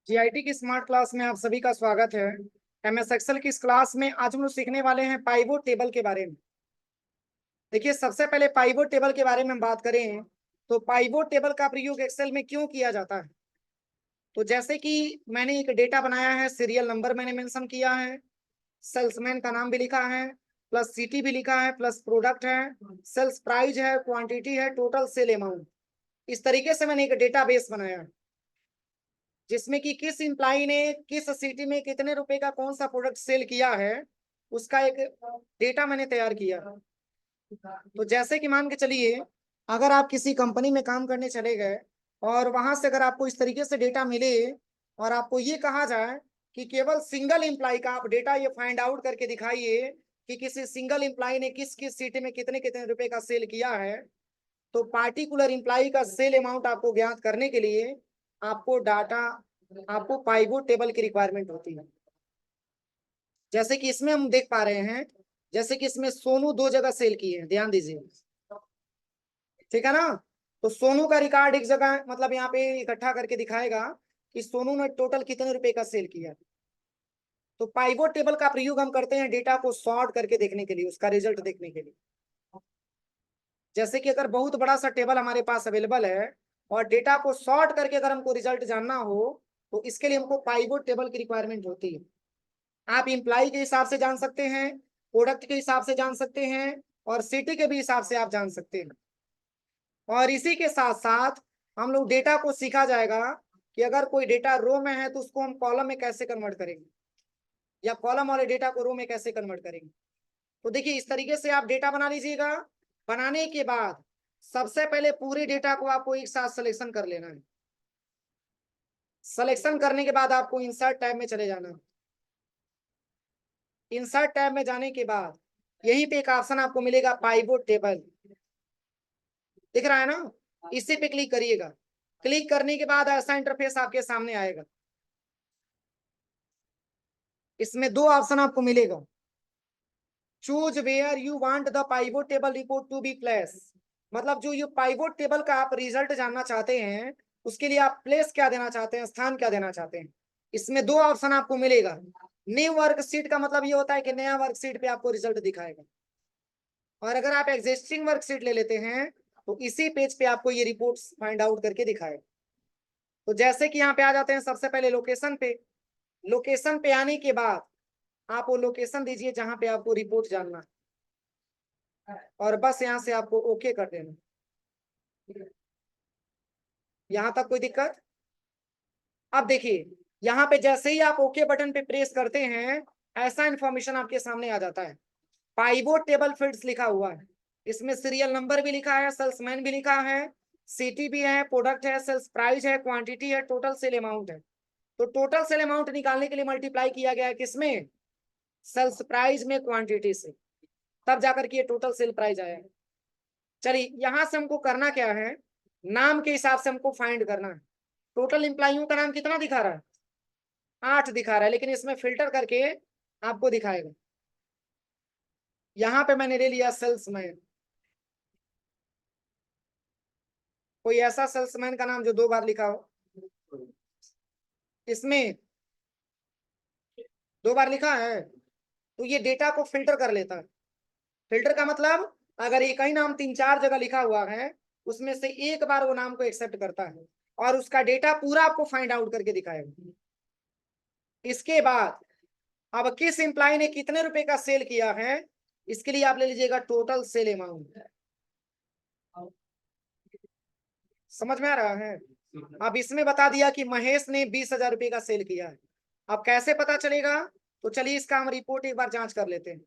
GIT की smart class में आप सभी का स्वागत है। एमएस एक्सेल की इस क्लास में आज हम लोग सीखने वाले हैं पाइवोट टेबल के बारे में। देखिए, सबसे पहले पाइवोट टेबल के बारे में हम बात करें तो पाइवोट टेबल का प्रयोग एक्सेल में क्यों किया जाता है। तो जैसे कि मैंने एक डेटा बनाया है, सीरियल नंबर मैंने मेंशन किया है, सेल्समैन का नाम भी लिखा है, प्लस सिटी भी लिखा है, प्लस प्रोडक्ट है, सेल्स प्राइस है, क्वांटिटी है, टोटल सेल अमाउंट। इस तरीके से मैंने एक डेटाबेस बनाया है जिसमें कि किस इंप्लाई ने किस सिटी में कितने रुपए का कौन सा प्रोडक्ट सेल किया है, उसका एक डेटा मैंने तैयार किया। तो जैसे कि मान के चलिए, अगर आप किसी कंपनी में काम करने चले गए और वहां से अगर आपको इस तरीके से डेटा मिले और आपको ये कहा जाए कि केवल सिंगल एम्प्लाई का आप डेटा ये फाइंड आउट करके दिखाइए कि किसी सिंगल एम्प्लाई ने किस किस सिटी में कितने कितने रुपए का सेल किया है, तो पार्टिकुलर एम्प्लाई का सेल अमाउंट आपको ज्ञात करने के लिए आपको डाटा आपको पाइवोट टेबल की रिक्वायरमेंट होती है। जैसे कि इसमें हम देख पा रहे हैं, जैसे कि इसमें सोनू 2 जगह सेल किए हैं, ध्यान दीजिए, ठीक है ना। तो सोनू का रिकॉर्ड एक जगह मतलब यहाँ पे इकट्ठा करके दिखाएगा कि सोनू ने टोटल कितने रुपए का सेल किया। तो पाइवोट टेबल का प्रयोग हम करते हैं डेटा को सॉर्ट करके देखने के लिए, उसका रिजल्ट देखने के लिए। जैसे कि अगर बहुत बड़ा सा टेबल हमारे पास अवेलेबल है और डेटा को सॉर्ट करके अगर हमको रिजल्ट जानना हो, तो इसके लिए हमको पाइवोट टेबल की रिक्वायरमेंट होती है। आप इंप्लाई के हिसाब से जान सकते हैं, प्रोडक्ट के हिसाब से जान सकते हैं, और सिटी के भी हिसाब से आप जान सकते हैं। और इसी के साथ साथ हम लोग डेटा को सीखा जाएगा कि अगर कोई डेटा रो में है तो उसको हम कॉलम में कैसे कन्वर्ट करेंगे, या कॉलम वाले डेटा को रो में कैसे कन्वर्ट करेंगे। तो देखिए, इस तरीके से आप डेटा बना लीजिएगा। बनाने के बाद सबसे पहले पूरे डेटा को आपको एक साथ सिलेक्शन कर लेना है। सिलेक्शन करने के बाद आपको इंसर्ट टैब में चले जाना है। इंसर्ट टैब में जाने के बाद यहीं पे एक ऑप्शन आपको मिलेगा पाइवोट टेबल, दिख रहा है ना, इसी पे क्लिक करिएगा। क्लिक करने के बाद ऐसा इंटरफेस आपके सामने आएगा। इसमें 2 ऑप्शन आपको मिलेगा, choose where you want the pivot table report to be place. मतलब जो ये पाइवोट टेबल का आप रिजल्ट जानना चाहते हैं, उसके लिए आप प्लेस क्या देना चाहते हैं, स्थान क्या देना चाहते हैं। इसमें 2 ऑप्शन आपको मिलेगा। न्यू वर्कशीट का मतलब ये होता है कि नया वर्कशीट पे आपको रिजल्ट दिखाएगा, और अगर आप एग्जिस्टिंग वर्कशीट ले लेते हैं तो इसी पेज पे आपको ये रिपोर्ट्स फाइंड आउट करके दिखाएगा। तो जैसे कि यहाँ पे आ जाते हैं सबसे पहले लोकेशन पे। लोकेशन पे आने के बाद आप वो लोकेशन दीजिए जहां पे आपको रिपोर्ट जानना है, और बस यहाँ से आपको ओके कर देना। यहाँ तक कोई दिक्कत? अब देखिए, यहाँ पे जैसे ही आप ओके बटन पे प्रेस करते हैं, ऐसा इंफॉर्मेशन आपके सामने आ जाता है। पाइवोट टेबल फील्ड्स लिखा हुआ है, इसमें सीरियल नंबर भी लिखा है, सेल्समैन भी लिखा है, सिटी भी है, प्रोडक्ट है, सेल्स प्राइस है, क्वांटिटी है, टोटल सेल अमाउंट है। तो टोटल सेल अमाउंट निकालने के लिए मल्टीप्लाई किया गया है किसमें? सेल्स प्राइस में क्वांटिटी से, तब जाकर के ये टोटल सेल प्राइस आया है। चलिए, यहां से हमको करना क्या है, नाम के हिसाब से हमको फाइंड करना है। टोटल एम्प्लॉइयों का नाम कितना दिखा रहा है? 8 दिखा रहा है, लेकिन इसमें फिल्टर करके आपको दिखाएगा। यहाँ पे मैंने ले लिया सेल्समैन। कोई ऐसा सेल्समैन का नाम जो 2 बार लिखा हो, इसमें 2 बार लिखा है, तो ये डेटा को फिल्टर कर लेता है। फिल्टर का मतलब, अगर एक ही नाम 3-4 जगह लिखा हुआ है, उसमें से एक बार वो नाम को एक्सेप्ट करता है और उसका डेटा पूरा आपको फाइंड आउट करके दिखाएगा। इसके बाद अब किस एम्प्लॉय ने कितने रुपए का सेल किया है, इसके लिए आप ले लीजिएगा टोटल सेल अमाउंट। समझ में आ रहा है? अब इसमें बता दिया कि महेश ने 20,000 रुपए का सेल किया है। अब कैसे पता चलेगा? तो चलिए इसका हम रिपोर्ट एक बार जांच कर लेते हैं।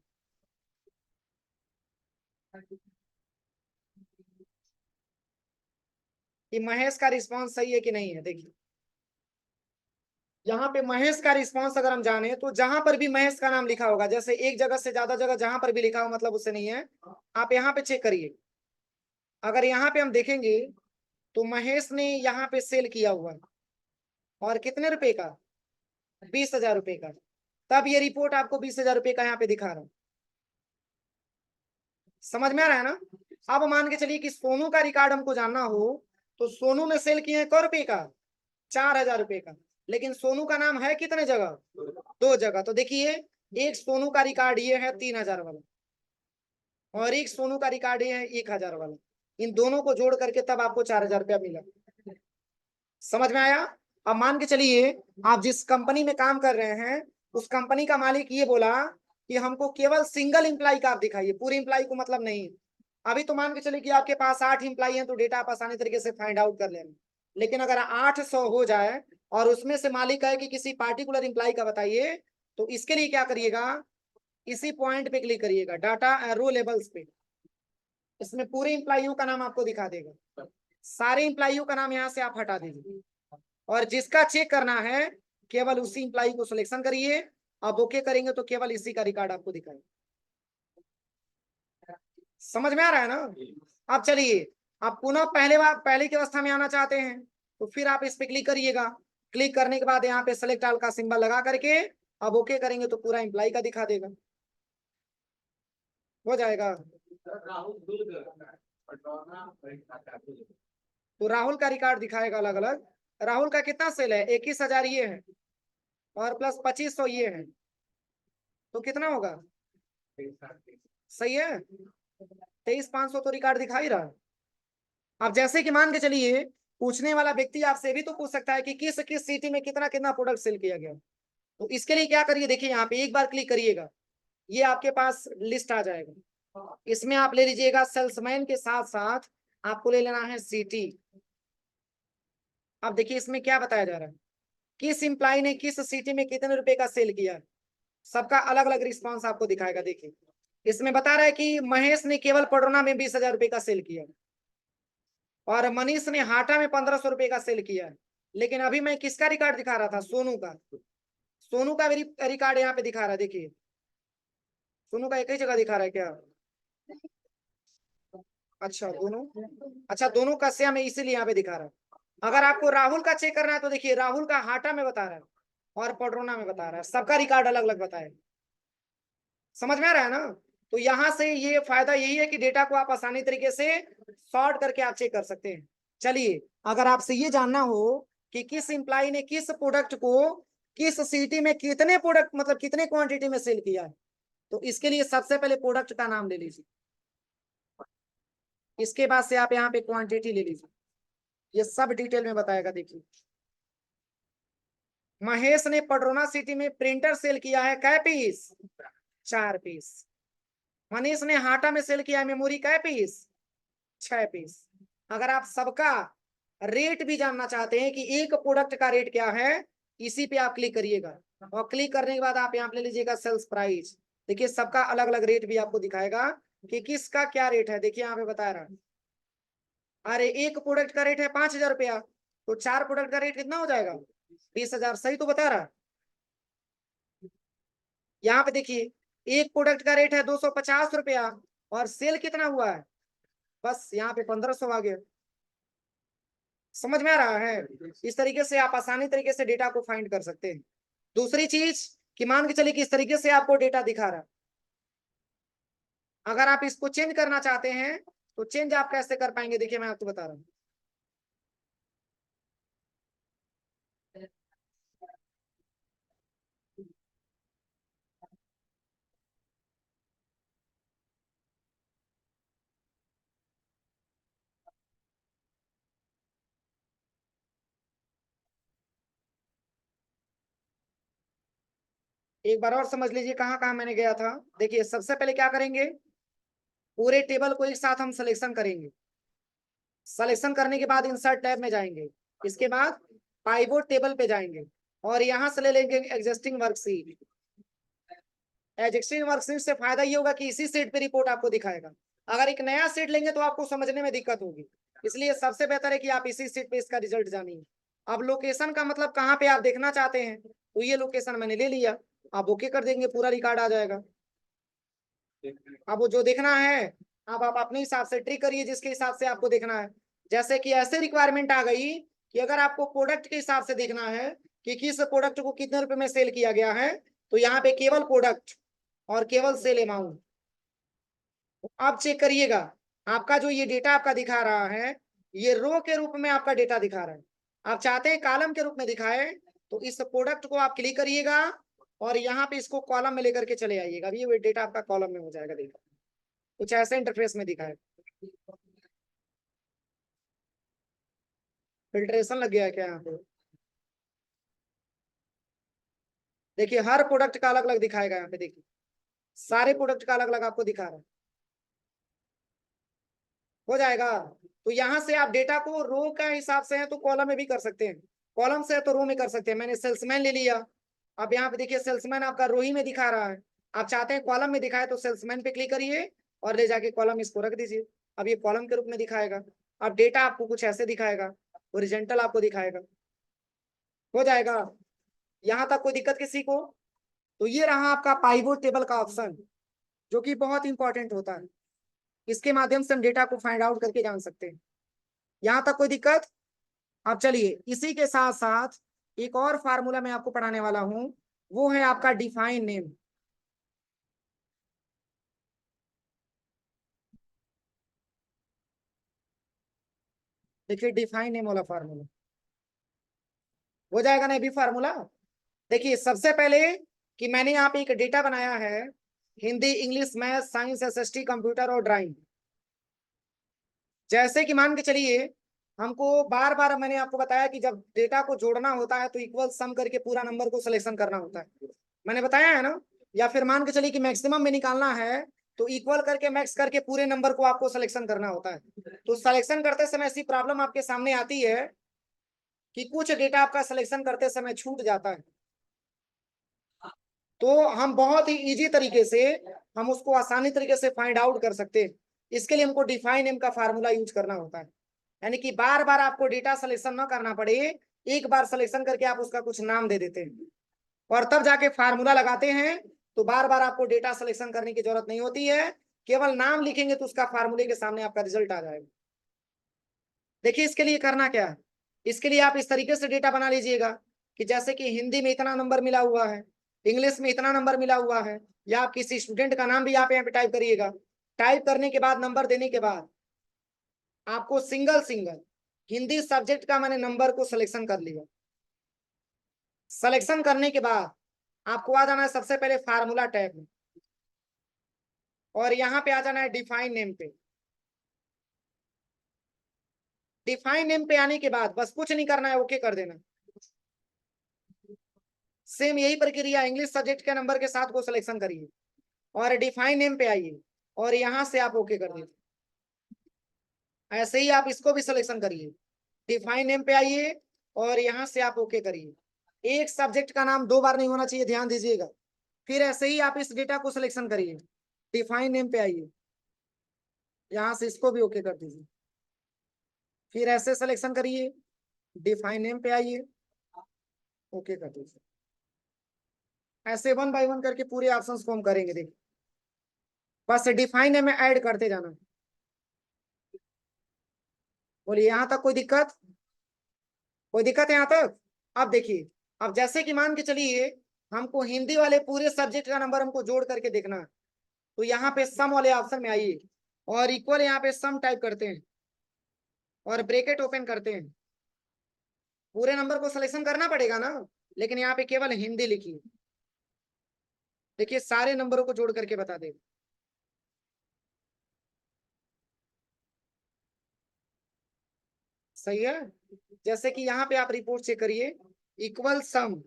कि महेश का रिस्पांस सही है कि नहीं है। देखिए, यहाँ पे महेश का रिस्पांस अगर हम जाने तो जहां पर भी महेश का नाम लिखा होगा, जैसे एक जगह से ज्यादा जगह जहां पर भी लिखा हो मतलब उससे नहीं है। आप यहाँ पे चेक करिए, अगर यहाँ पे हम देखेंगे तो महेश ने यहाँ पे सेल किया हुआ है, और कितने रुपए का? 20,000 रुपए का। तब ये रिपोर्ट आपको 20,000 रुपए का यहाँ पे दिखा रहा है। समझ में आ रहा है ना? अब मान के चलिए कि सोनू का रिकॉर्ड हमको जानना हो, तो सोनू ने सेल किए हैं क रुपए का, 4,000 रुपए का, लेकिन सोनू का नाम है कितने जगह, 2 जगह। तो देखिए एक सोनू का रिकॉर्ड ये है 3,000 वाला, और एक सोनू का रिकॉर्ड ये है 1,000 वाला। इन दोनों को जोड़ करके तब आपको 4,000 रुपया मिला। समझ में आया? अब मान के चलिए आप जिस कंपनी में काम कर रहे हैं उस कंपनी का मालिक ये बोला कि हमको केवल सिंगल इंप्लाई का आप दिखाइए, पूरी इंप्लाई को मतलब नहीं। अभी तो मान के चलिए कि आपके पास 8 इंप्लाई हैं तो डेटा आप आसानी तरीके से फाइंड आउट कर लेंगे, लेकिन अगर 800 हो जाए और उसमें से मालिक है कि किसी पार्टिकुलर इंप्लाई का बताइए, तो इसके लिए क्या करिएगा, इसी पॉइंट पे क्लिक करिएगा, डाटा रो लेवल्स पे। इसमें पूरे इंप्लाइयों का नाम आपको दिखा देगा, सारे इंप्लाइयों का नाम यहाँ से आप हटा दीजिए, और जिसका चेक करना है केवल उसी इंप्लाई को सिलेक्शन करिए। अब ओके करेंगे तो केवल इसी का रिकॉर्ड आपको दिखाएगा। समझ में आ रहा है ना? अब चलिए आप पुनः पहले की अवस्था में आना चाहते हैं तो फिर आप इस पे क्लिक करिएगा। क्लिक करने के बाद यहाँ पे सेलेक्ट ऑल का सिंबल लगा करके अब ओके करेंगे तो पूरा इंप्लाई का दिखा देगा, हो जाएगा। तो राहुल का रिकॉर्ड दिखाएगा अलग अलग। राहुल का कितना सेल है, 21,000 ये है, और प्लस 2,500 ये है, तो कितना होगा, सही है, 23,500 तो रिकॉर्ड दिखा ही रहा है। अब जैसे कि मान के चलिए पूछने वाला व्यक्ति आपसे भी तो पूछ सकता है कि किस किस सिटी में कितना कितना प्रोडक्ट सेल किया गया, तो इसके लिए क्या करिए, देखिए यहाँ पे एक बार क्लिक करिएगा, ये आपके पास लिस्ट आ जाएगा। इसमें आप ले लीजिएगा सेल्समैन के साथ साथ आपको ले लेना है सिटी। अब देखिए इसमें क्या बताया जा रहा है, किस इंप्लाई ने किस सिटी में कितने रुपए का सेल किया, सबका अलग अलग रिस्पॉन्स आपको दिखाएगा। देखिए इसमें बता रहा है कि महेश ने केवल पडरौना में 20,000 रुपए का सेल किया, और मनीष ने हाटा में 1,500 रुपए का सेल किया है। लेकिन अभी मैं किसका रिकॉर्ड दिखा रहा था, सोनू का। सोनू का रिकॉर्ड यहाँ पे दिखा रहा है, देखिए सोनू का एक ही जगह दिखा रहा है क्या, अच्छा दोनों का सेम है इसीलिए यहाँ पे दिखा रहा है। अगर आपको राहुल का चेक करना है तो देखिए राहुल का हाटा में बता रहा है और पडरौना में बता रहा है, सबका रिकॉर्ड अलग अलग बताए। समझ में आ रहा है ना? तो यहाँ से ये फायदा यही है कि डेटा को आप आसानी तरीके से सॉर्ट करके आप चेक कर सकते हैं। चलिए अगर आपसे ये जानना हो कि किस इंप्लाई ने किस प्रोडक्ट को किस सिटी में कितने प्रोडक्ट मतलब कितने क्वांटिटी में सेल किया है, तो इसके लिए सबसे पहले प्रोडक्ट का नाम ले लीजिए, इसके बाद से आप यहाँ पे क्वांटिटी ले लीजिए, ये सब डिटेल में बताएगा। देखिए महेश ने पडरौना सिटी में प्रिंटर सेल किया है कै पीस, 4 पीस। मनीष ने हाटा में सेल किया है मेमोरी कै पीस, 6 पीस। अगर आप सबका रेट भी जानना चाहते हैं कि एक प्रोडक्ट का रेट क्या है, इसी पे आप क्लिक करिएगा, और क्लिक करने के बाद आप यहाँ पे ले लीजिएगा सेल्स प्राइस। देखिए सबका अलग अलग रेट भी आपको दिखाएगा कि किसका क्या रेट है। देखिए यहाँ पे बता रहा है, अरे एक प्रोडक्ट का रेट है 5,000 रुपया, तो 4 प्रोडक्ट का रेट कितना हो जाएगा, 20,000। सही तो बता रहा है। यहाँ पे देखिए एक प्रोडक्ट का रेट है 250 रुपया, और सेल कितना हुआ है, बस यहाँ पे 1,500 आ गया। समझ में आ रहा है? इस तरीके से आप आसानी तरीके से डेटा को फाइंड कर सकते हैं। दूसरी चीज कि मान के चलिए कि इस तरीके से आपको डेटा दिखा रहा है, अगर आप इसको चेंज करना चाहते हैं तो चेंज आप कैसे कर पाएंगे, देखिए मैं आपको बता रहा हूँ। एक बार और समझ लीजिए कहाँ कहाँ मैंने गया था। देखिए सबसे पहले क्या करेंगे, पूरे टेबल को एक साथ हम सिलेक्शन करेंगे। सिलेक्शन करने के बाद इंसर्ट टैब में जाएंगे, इसके बाद पाइवोट टेबल पे जाएंगे, और यहाँ से ले लेंगे एग्जिस्टिंग वर्कशीट। एग्जिस्टिंग वर्कशीट से फायदा ये होगा कि इसी सीट पे रिपोर्ट आपको दिखाएगा। अगर एक नया सीट लेंगे तो आपको समझने में दिक्कत होगी, इसलिए सबसे बेहतर है कि आप इसी सीट पे इसका रिजल्ट जानिए। अब लोकेशन का मतलब कहाँ पे आप देखना चाहते हैं, तो ये लोकेशन मैंने ले लिया, आप ओके कर देंगे पूरा रिकॉर्ड आ जाएगा। अब वो जो देखना है अब आप अपने हिसाब से ट्रिक करिए जिसके हिसाब से आपको देखना है। जैसे कि ऐसे रिक्वायरमेंट आ गई कि अगर आपको प्रोडक्ट के हिसाब से देखना है कि किस प्रोडक्ट को कितने रुपए में सेल किया गया है, तो यहाँ पे केवल प्रोडक्ट और केवल सेल अमाउंट आप चेक करिएगा। आपका जो ये डेटा आपका दिखा रहा है ये रो के रूप में आपका डेटा दिखा रहा है। आप चाहते हैं कॉलम के रूप में दिखाए, तो इस प्रोडक्ट को आप क्लिक करिएगा और यहाँ पे इसको कॉलम में लेकर के चले आइएगा। अभी ये डेटा आपका कॉलम में हो जाएगा। देखो कुछ ऐसे इंटरफेस में दिखाए। फिल्ट्रेशन लग गया है क्या यहाँ पे? देखिए हर प्रोडक्ट का अलग अलग दिखाएगा यहाँ पे। देखिए सारे प्रोडक्ट का अलग अलग आपको दिखा रहा है। हो जाएगा। तो यहाँ से आप डेटा को रो का हिसाब से है तो कॉलम में भी कर सकते हैं, कॉलम से है तो रो में कर सकते हैं। मैंने सेल्समैन ले लिया। अब यहाँ पे देखिए सेल्समैन आपका रो ही में दिखा रहा है। आप चाहते हैं कॉलम में दिखाए तो सेल्समैन पे क्लिक करिए और ले जाके कॉलम इसको रख दीजिए। अब ये कॉलम के रूप में दिखाएगा। अब डेटा आपको कुछ ऐसे दिखाएगा, ओरिजेंटल आपको दिखाएगा। हो जाएगा। यहाँ तक कोई दिक्कत किसी को? तो ये रहा आपका पाइवोट टेबल का ऑप्शन, जो कि बहुत इंपॉर्टेंट होता है। इसके माध्यम से हम डेटा को फाइंड आउट करके जान सकते हैं। यहाँ तक कोई दिक्कत? अब चलिए इसी के साथ साथ एक और फार्मूला मैं आपको पढ़ाने वाला हूं, वो है आपका डिफाइन नेम। देखिए डिफाइन नेम वाला फार्मूला हो जाएगा ना, ये भी फार्मूला। देखिए सबसे पहले कि मैंने यहाँ पे एक डेटा बनाया है, Hindi, English, math, science, SST, computer और ड्राइंग। जैसे कि मान के चलिए हमको बार बार, मैंने आपको बताया कि जब डेटा को जोड़ना होता है तो इक्वल सम करके पूरा नंबर को सिलेक्शन करना होता है, मैंने बताया है ना। या फिर मान के चलिए कि मैक्सिमम में निकालना है तो इक्वल करके मैक्स करके पूरे नंबर को आपको सिलेक्शन करना होता है। तो सिलेक्शन करते समय ऐसी प्रॉब्लम आपके सामने आती है कि कुछ डेटा आपका सिलेक्शन करते समय छूट जाता है। तो हम बहुत ही इजी तरीके से हम उसको आसानी तरीके से फाइंड आउट कर सकते हैं। इसके लिए हमको डिफाइन नेम का फार्मूला यूज करना होता है। यानी कि बार बार आपको डेटा सिलेक्शन ना करना पड़े, एक बार सिलेक्शन करके आप उसका कुछ नाम दे देते हैं और तब जाके फार्मूला लगाते हैं। तो बार बार आपको डेटा सिलेक्शन करने की जरूरत नहीं होती है, केवल नाम लिखेंगे तो उसका फार्मूले के सामने आपका रिजल्ट आ जाएगा। देखिए इसके लिए करना क्या है, इसके लिए आप इस तरीके से डेटा बना लीजिएगा कि जैसे कि हिंदी में इतना नंबर मिला हुआ है, इंग्लिश में इतना नंबर मिला हुआ है, या आप किसी स्टूडेंट का नाम भी आप यहाँ पे टाइप करिएगा। टाइप करने के बाद, नंबर देने के बाद आपको सिंगल सिंगल हिंदी सब्जेक्ट का मैंने नंबर को सिलेक्शन कर लिया। सिलेक्शन करने के बाद आपको आ जाना है सबसे पहले फार्मूला टैब में और यहाँ पे आ जाना है डिफाइन नेम पे। डिफाइन नेम पे आने के बाद बस कुछ नहीं करना है, ओके कर देना। सेम यही प्रक्रिया इंग्लिश सब्जेक्ट के नंबर के साथ को सिलेक्शन करिए और डिफाइन नेम पे आइए और यहाँ से आप ओके कर दीजिए। ऐसे ही आप इसको भी सिलेक्शन करिए, डिफाइन नेम पे आइए और यहाँ से आप ओके करिए। एक सब्जेक्ट का नाम दो बार नहीं होना चाहिए, ध्यान दीजिएगा। फिर ऐसे ही आप इस डेटा को सिलेक्शन करिए, डिफाइन नेम पे आइए, यहाँ से इसको भी ओके कर दीजिए। फिर ऐसे सिलेक्शन करिए, डिफाइन नेम पे आइए, ओके कर दीजिए। ऐसे वन बाय वन करके पूरे ऑप्शंस को हम करेंगे। देखिए बस डिफाइन नेम में ऐड करते जाना। बोलिए यहाँ तक कोई दिक्कत? कोई दिक्कत है यहाँ तक? अब देखिए, अब जैसे कि मान के चलिए हमको हिंदी वाले पूरे सब्जेक्ट का नंबर हमको जोड़ करके देखना है, तो यहाँ पे सम वाले ऑप्शन में आइए और इक्वल यहाँ पे सम टाइप करते हैं और ब्रैकेट ओपन करते हैं। पूरे नंबर को सिलेक्शन करना पड़ेगा ना, लेकिन यहाँ पे केवल हिंदी लिखिए। देखिए सारे नंबरों को जोड़ करके बता दे। सही है। जैसे कि यहाँ पे आप रिपोर्ट चेक करिए, इक्वल सम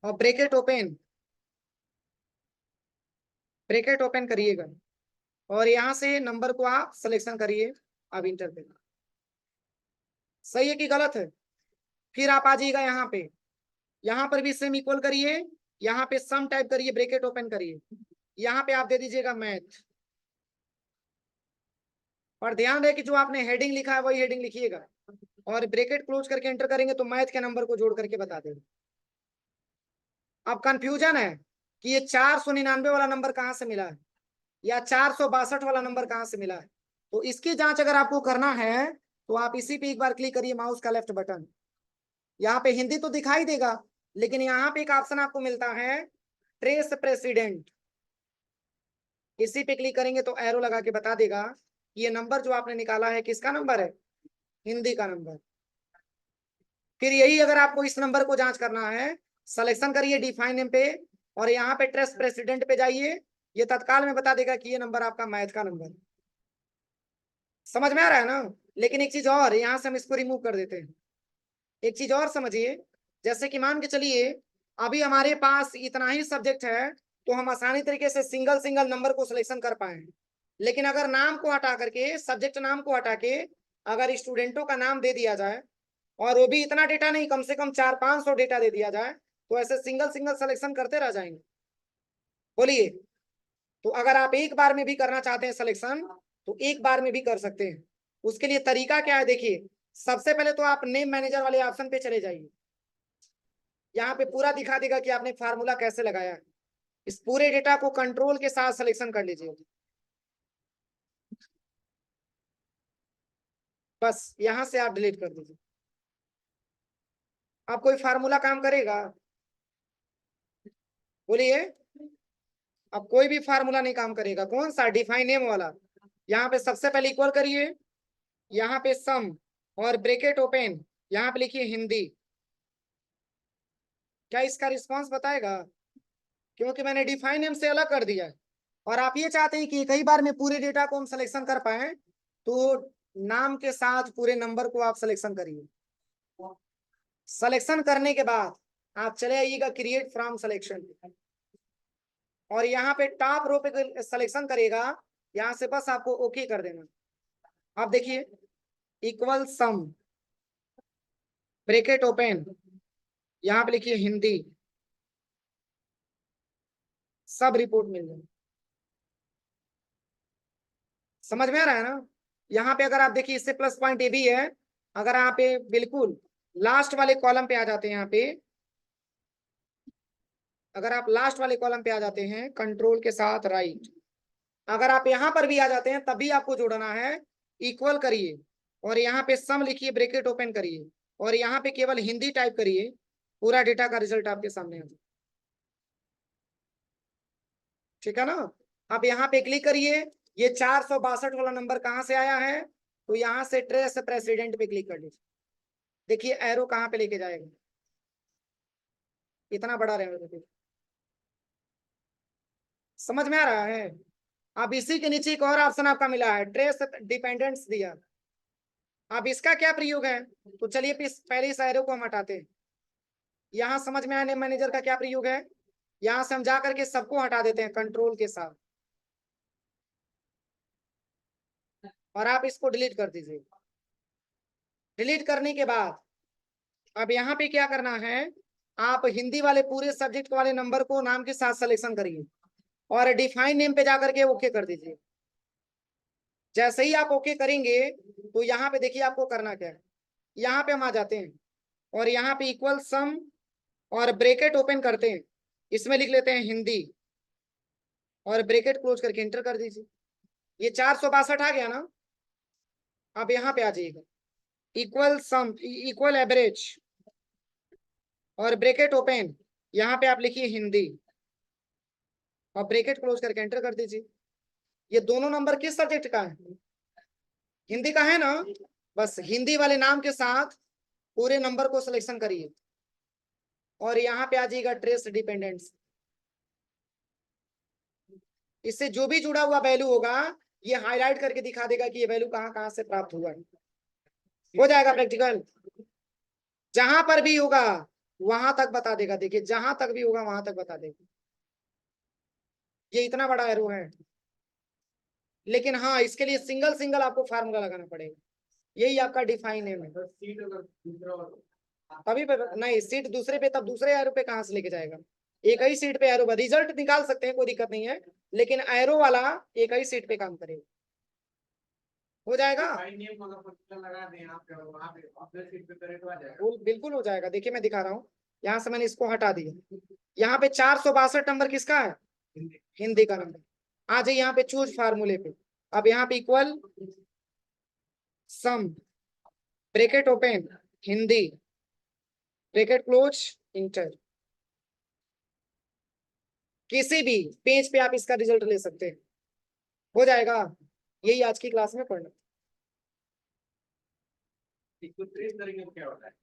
और ब्रैकेट ओपन, ब्रैकेट ओपन करिएगा और यहाँ से नंबर को आप सिलेक्शन करिए। अब इंटर पे सही है कि गलत है? फिर आप आ जाइएगा यहाँ पे, यहाँ पर भी सेम इक्वल करिए, यहाँ पे सम टाइप करिए, ब्रैकेट ओपन करिए, यहाँ पे आप दे दीजिएगा मैथ। और ध्यान रहे कि जो आपने हेडिंग लिखा है वही हेडिंग लिखिएगा और ब्रैकेट क्लोज करके एंटर करेंगे तो मैथ के नंबर को जोड़ करके बता देंगे। अब कंफ्यूजन है कि ये 499 वाला नंबर कहाँ से मिला है या 462 वाला नंबर कहाँ से मिला है। तो इसकी जांच अगर आपको करना है तो आप इसी पे एक बार क्लिक करिए, माउस का लेफ्ट बटन। यहाँ पे हिंदी तो दिखाई देगा, लेकिन यहाँ पे एक ऑप्शन आपको मिलता है ट्रेस प्रेसिडेंट। इसी पे क्लिक करेंगे तो एरो लगा के बता देगा ये नंबर जो आपने निकाला है किसका नंबर है? हिंदी का नंबर। फिर यही अगर आपको इस नंबर को जांच करना है, सिलेक्शन करिए डिफाइन नेम पे और यहाँ पे ट्रस्ट प्रेसिडेंट पे जाइए, ये तत्काल में बता देगा कि ये नंबर आपका मैथ का नंबर। समझ में आ रहा है ना? लेकिन एक चीज और, यहाँ से हम इसको रिमूव कर देते हैं। एक चीज और समझिए, जैसे कि मान के चलिए अभी हमारे पास इतना ही सब्जेक्ट है, तो हम आसानी तरीके से सिंगल सिंगल नंबर को सिलेक्शन कर पाए। लेकिन अगर नाम को हटा करके, सब्जेक्ट नाम को हटा के अगर स्टूडेंटों का नाम दे दिया जाए, और वो भी इतना डेटा नहीं, कम से कम 400-500 डेटा दे दिया जाए, तो ऐसे सिंगल सिंगल सिलेक्शन करते रह जाएंगे। बोलिए, तो अगर आप एक बार में भी करना चाहते हैं सिलेक्शन, तो एक बार में भी कर सकते हैं। उसके लिए तरीका क्या है देखिए, सबसे पहले तो आप नेम मैनेजर वाले ऑप्शन पे चले जाइए। यहाँ पे पूरा दिखा देगा कि आपने फार्मूला कैसे लगाया है। इस पूरे डेटा को कंट्रोल के साथ सिलेक्शन कर लीजिए। बस यहां से आप डिलीट कर दीजिए। आप कोई फार्मूला काम करेगा? बोलिए, अब कोई भी फार्मूला नहीं काम करेगा। कौन सा? डिफाइन नेम वाला। यहाँ पे सबसे पहले इक्वल करिए, यहाँ पे सम और ब्रैकेट ओपन, यहाँ पे लिखिए हिंदी। क्या इसका रिस्पांस बताएगा? क्योंकि मैंने डिफाइन नेम से अलग कर दिया है, और आप ये चाहते हैं कि कई बार में पूरे डेटा को हम सिलेक्शन कर पाए, तो नाम के साथ पूरे नंबर को आप सिलेक्शन करिए। सिलेक्शन करने के बाद आप चले आइएगा क्रिएट फ्रॉम सिलेक्शन, और यहाँ पे टॉप रो पे सिलेक्शन करेगा, यहाँ से बस आपको ओके कर देना। आप देखिए, इक्वल सम ब्रैकेट ओपन, यहाँ पे लिखिए हिंदी, सब रिपोर्ट मिल जाए। समझ में आ रहा है ना? यहाँ पे अगर आप देखिए, इससे प्लस पॉइंट ये भी है, अगर आप ये बिल्कुल लास्ट वाले कॉलम पे आ जाते हैं, यहाँ पे अगर आप लास्ट वाले कॉलम पे आ जाते हैं कंट्रोल के साथ राइट, अगर आप यहाँ पर भी आ जाते हैं, तभी आपको जोड़ना है। इक्वल करिए और यहाँ पे सम लिखिए, ब्रैकेट ओपन करिए और यहाँ पे केवल हिंदी टाइप करिए, पूरा डेटा का रिजल्ट आपके सामने आ जाए। ठीक है ना? आप यहाँ पे क्लिक करिए, ये 462 वाला नंबर कहाँ से आया है, तो यहाँ से ट्रेस प्रेसिडेंट पे क्लिक कर लीजिए। देखिए एरो कहाँ पे लेके जाएगा, इतना बड़ा रहेगा। समझ में आ रहा है? अब इसी के नीचे एक और ऑप्शन आपका मिला है, ट्रेस डिपेंडेंट्स दिया। अब इसका क्या प्रयोग है, तो चलिए पहले इस एरो को हम हटाते हैं। यहाँ समझ में आने मैनेजर का क्या प्रयोग है, यहाँ से हम जा करके सबको हटा देते हैं कंट्रोल के साथ, और आप इसको डिलीट कर दीजिए। डिलीट करने के बाद अब यहाँ पे क्या करना है, आप हिंदी वाले पूरे सब्जेक्ट वाले नंबर को नाम के साथ सिलेक्शन करिए और डिफाइन नेम पे जाकर के ओके कर दीजिए। जैसे ही आप ओके करेंगे, तो यहाँ पे देखिए आपको करना क्या है, यहाँ पे हम आ जाते हैं और यहाँ पे इक्वल सम और ब्रैकेट ओपन करते हैं, इसमें लिख लेते हैं हिंदी और ब्रैकेट क्लोज करके इंटर कर दीजिए। ये 462 आ गया ना? अब यहाँ पे आ जाइएगा, इक्वल सम इक्वल एवरेज और ब्रैकेट ओपन, यहाँ पे आप लिखिए हिंदी और ब्रैकेट क्लोज करके एंटर कर दीजिए। ये दोनों नंबर किस सब्जेक्ट का है? हिंदी का है ना? बस हिंदी वाले नाम के साथ पूरे नंबर को सिलेक्शन करिए और यहाँ पे आ जाइएगा ट्रेस डिपेंडेंट्स। इससे जो भी जुड़ा हुआ वैल्यू होगा, ये हाईलाइट करके दिखा देगा कि ये वैल्यू कहाँ कहाँ से प्राप्त हुआ है। हो जाएगा प्रैक्टिकल, जहां पर भी होगा वहां तक बता देगा। देखिए जहां तक भी होगा वहां तक बता देगा। ये इतना बड़ा एरो है, लेकिन हाँ इसके लिए सिंगल सिंगल आपको फार्मूला लगाना पड़ेगा। यही आपका डिफाइन है। तभी पे नहीं, सीट दूसरे पे, तब दूसरे एरो पे कहाँ से लेके जाएगा? एक ही सीट पे एरो, रिजल्ट निकाल सकते हैं, कोई दिक्कत नहीं है, लेकिन एरो वाला एक ही सीट पे काम करेगा। हो जाएगा, बिल्कुल हो जाएगा। देखिए मैं दिखा रहा हूँ, यहाँ से मैंने इसको हटा दिया। यहाँ पे 462 नंबर किसका है? हिंदी का नंबर। आ जाइए यहाँ पे चूज फार्मूले पे, अब यहाँ पे इक्वल सम bracket open Hindi bracket close inter, किसी भी पेज पे आप इसका रिजल्ट ले सकते हैं। हो जाएगा। यही आज की क्लास में पढ़ना। इस तरीके से क्या होता है?